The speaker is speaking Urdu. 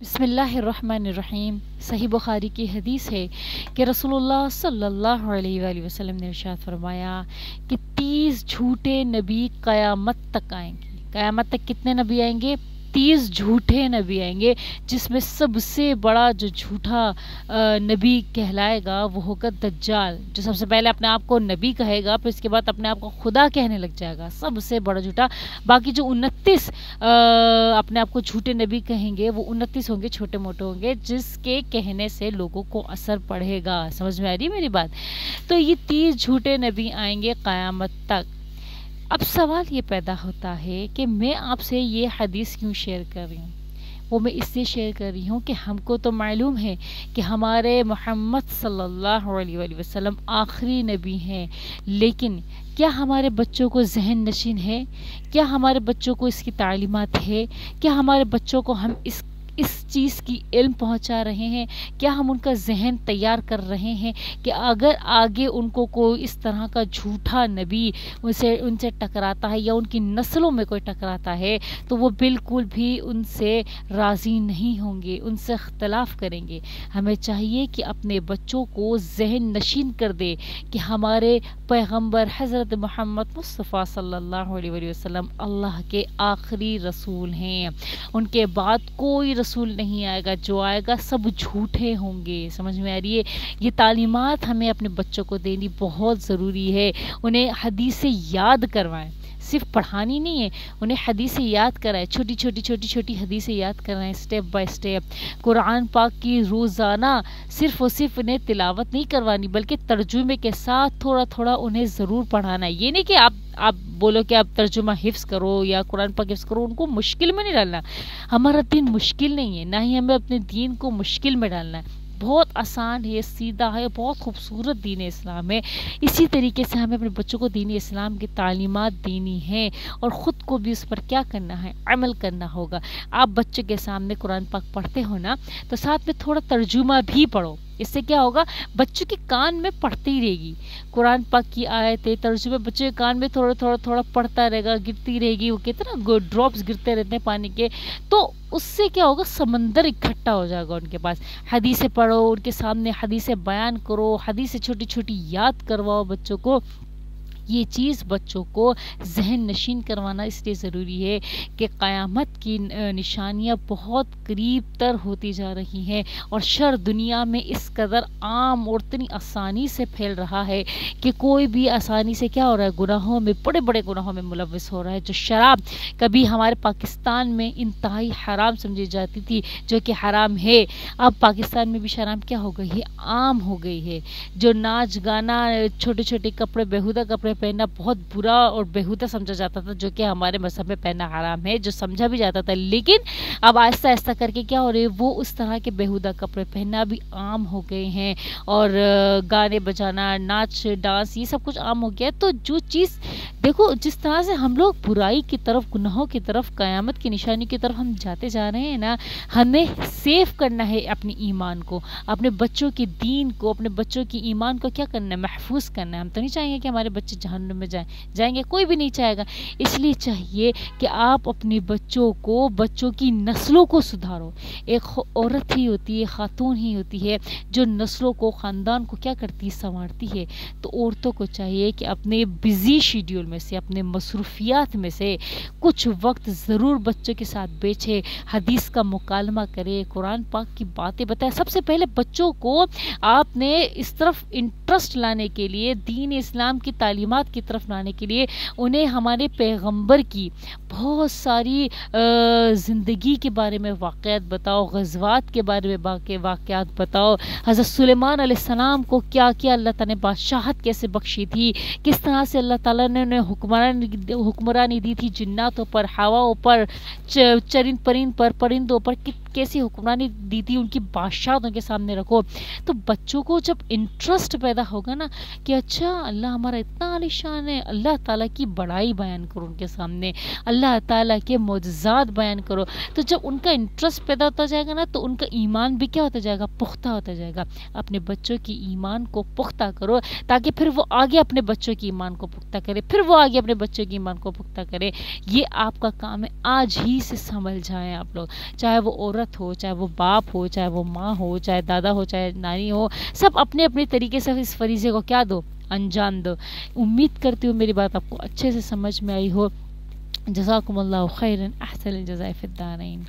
بسم اللہ الرحمن الرحیم۔ صحیح بخاری کی حدیث ہے کہ رسول اللہ صلی اللہ علیہ وآلہ وسلم نے ارشاد فرمایا کہ 30 جھوٹے نبی قیامت تک آئیں گے۔ قیامت تک کتنے نبی آئیں گے؟ 30 جھوٹے نبی آئیں گے، جس میں سب سے بڑا جو جھوٹا نبی کہلائے گا وہ ہوگا دجال، جو سب سے پہلے اپنے آپ کو نبی کہے گا، پھر اس کے بعد اپنے آپ کو خدا کہنے لگ جائے گا، سب سے بڑا جھوٹا۔ باقی جو 29 اپنے آپ کو جھوٹے نبی کہیں گے وہ 29 ہوں گے، چھوٹے موٹے ہوں گے، جس کے کہنے سے لوگوں کو اثر پڑے گا۔ سمجھ میں آ رہی ہے میری بات؟ تو یہ 30 جھوٹے نبی آئیں گے قیامت تک۔ اب سوال یہ پیدا ہوتا ہے کہ میں آپ سے یہ حدیث کیوں شیئر کر رہی ہوں؟ وہ میں اس لیے شیئر کر رہی ہوں کہ ہم کو تو معلوم ہے کہ ہمارے محمد صلی اللہ علیہ وآلہ وسلم آخری نبی ہیں، لیکن کیا ہمارے بچوں کو ذہن نشین ہے؟ کیا ہمارے بچوں کو اس کی تعلیمات ہے؟ کیا ہمارے بچوں کو ہم اس چیز کی علم پہنچا رہے ہیں؟ کیا ہم ان کا ذہن تیار کر رہے ہیں کہ اگر آگے ان کو کوئی اس طرح کا جھوٹا نبی ان سے ٹکراتا ہے یا ان کی نسلوں میں کوئی ٹکراتا ہے تو وہ بالکل بھی ان سے راضی نہیں ہوں گے، ان سے اختلاف کریں گے؟ ہمیں چاہیے کہ اپنے بچوں کو ذہن نشین کر دے کہ ہمارے پیغمبر حضرت محمد مصطفیٰ صلی اللہ علیہ وآلہ وسلم اللہ کے آخری رسول ہیں، ان کے بعد کوئی رسول نہیں آئے گا، جو آئے گا سب جھوٹے ہوں گے۔ سمجھ میں آ رہی ہے؟ یہ تعلیمات ہمیں اپنے بچوں کو دینی بہت ضروری ہے، انہیں حدیثیں یاد کروائیں، صرف پڑھانی نہیں ہے، انہیں حدیثیں یاد کرائیں، چھوٹی حدیثیں یاد کرائیں، سٹیپ بائی سٹیپ۔ قرآن پاک کی روزانہ صرف انہیں تلاوت نہیں کروانی بلکہ ترجمے کے ساتھ تھوڑا انہیں ضرور پڑھانا ہے۔ یہ نہیں کہ آپ بولو کہ آپ ترجمہ حفظ کرو یا قرآن پاک حفظ کرو، ان کو مشکل میں نہیں ڈالنا۔ ہمارا دین مشکل نہیں ہے، نہ ہی ہمیں اپنے دین کو مشکل میں ڈالنا ہے، بہت آسان ہے، سیدھا ہے، بہت خوبصورت دین اسلام ہے۔ اسی طریقے سے ہمیں اپنے بچوں کو دین اسلام کی تعلیمات دینی ہیں اور خود کو بھی اس پر کیا کرنا ہے؟ عمل کرنا ہوگا۔ آپ بچے کے سامنے قرآن پاک پڑھتے ہو نا، تو ساتھ میں تھوڑا ترجمہ بھی پڑھو، اس سے کیا ہوگا؟ بچوں کے کان میں پڑھتی رہے گی قرآن پاک کی آیتیں، ترجمے بچے کے کان میں تھوڑا پڑھتا رہے گا، گرتی رہے گی، وہ کہتے ہیں نا ڈراپس گرتے رہتے ہیں پانی کے، تو اس سے کیا ہوگا؟ سمندر اکٹھا ہو جائے گا ان کے پاس۔ حدیثیں پڑھو، ان کے سامنے حدیثیں بیان کرو، حدیثیں چھوٹی یاد کرواؤ بچوں کو۔ یہ چیز بچوں کو ذہن نشین کروانا اس لیے ضروری ہے کہ قیامت کی نشانیاں بہت قریب تر ہوتی جا رہی ہیں اور شر دنیا میں اس قدر عام اور اتنی آسانی سے پھیل رہا ہے کہ کوئی بھی آسانی سے کیا ہو رہا ہے؟ گناہوں میں، بڑے گناہوں میں ملوث ہو رہا ہے۔ جو شراب کبھی ہمارے پاکستان میں انتہائی حرام سمجھی جاتی تھی، جو کہ حرام ہے، اب پاکستان میں بھی شراب کیا ہو گئی ہے؟ عام ہو گئی ہے۔ جو ناچ گانا، چھوٹے کپڑے، بیہودہ کپڑے پہننا بہت برا اور بیہودہ سمجھا جاتا تھا، جو کہ ہمارے مذہب میں پہننا حرام ہے، جو سمجھا بھی جاتا تھا، لیکن اب آہستہ کر کے کیا ہو رہے ہیں؟ وہ اس طرح کے بیہودہ کپڑے پہننا بھی عام ہو گئے ہیں اور گانے بجانا، ناچ ڈانس، یہ سب کچھ عام ہو گیا ہے۔ تو جو چیز دیکھو، جس طرح سے ہم لوگ برائی کی طرف، گناہوں کی طرف، قیامت کی نشانی کی طرف ہم جاتے جا رہے ہیں نا، ہمیں سیف کرنا ہے اپنے ایمان کو، اپنے بچوں کی دین کو، اپنے بچوں کی ایمان کو کیا کرنا ہے؟ محفوظ کرنا ہے۔ ہم تو نہیں چاہیں گے کہ ہمارے بچے جہنم میں جائیں گے، کوئی بھی نہیں چاہے گا۔ اس لیے چاہیے کہ آپ اپنے بچوں کی نسلوں کو سدھارو۔ ایک عورت ہی ہوتی ہے، خاتون ہی ہوتی ہے جو نسلوں کو، خاندان کو کیا کرتی ہے؟ سنوارتی ہے۔ تو عورتوں کو چاہیے کہ اپنے بزی شیڈیول میں سے، اپنے مصروفیات میں سے کچھ وقت ضرور بچوں کے ساتھ بیٹھے، حدیث کا مکالمہ کرے، قرآن پاک کی باتیں بتائے۔ سب سے پہلے بچوں کو آپ نے اس طرف انٹرسٹ لانے کے لیے، دین اسلام کی تعلیمات کی طرف لانے کے لیے انہیں ہمارے پیغمبر کی بہت ساری زندگی کے بارے میں واقعات بتاؤ، غزوات کے بارے میں واقعات بتاؤ، حضرت سلیمان علیہ السلام کو کیا اللہ تعالیٰ نے بادشاہت کیسے بخشی تھی، کس طرح سے اللہ تعالیٰ نے انہیں حکمرانی دی تھی، جناتوں پر، ہواؤں پر، چرند پرند پر، پرندوں پر کیسی حکمرانی دی تھی، ان کی بادشاہت ان کے سامنے رکھو۔ تو بچوں کو جب انٹرسٹ پیدا ہوگا نا کہ اچھا اللہ ہمارا اتنا کمال شان ہے. اللہ تعالیٰ کی بڑائی بیان کرو ان کے سامنے, اللہ تعالیٰ کے معجزات بیان کرو. تو جب ان کا انٹرسٹ پیدا ہوتا جائے گا نا تو ان کا ایمان بھی کیا ہوتا جائے گا, پختہ ہوتا جائے گا. اپنے بچوں کی ایمان کو پختہ کرو تاکہ پھر وہ آگے اپنے بچوں کی ایمان کو پختہ کرے, پھر وہ آگے اپنے بچوں کی ایمان کو پختہ کرے. یہ آپ کا کام ہے, آج ہی سے سنبھل جائیں آپ لوگ, چاہے وہ عورت ہو, چاہے وہ باپ ہو, چاہے وہ ماں ہو, چاہے دادا ہو, چاہے نانی ہو, سب اپنے اپنے طریقے سے اس فریضے کو کیا دو, انجام دو. امید کرتی ہوں میری بات آپ کو اچھے سے سمجھ میں آئی ہو. جزاکم اللہ خیرا, احسن الجزاء فی الدارین.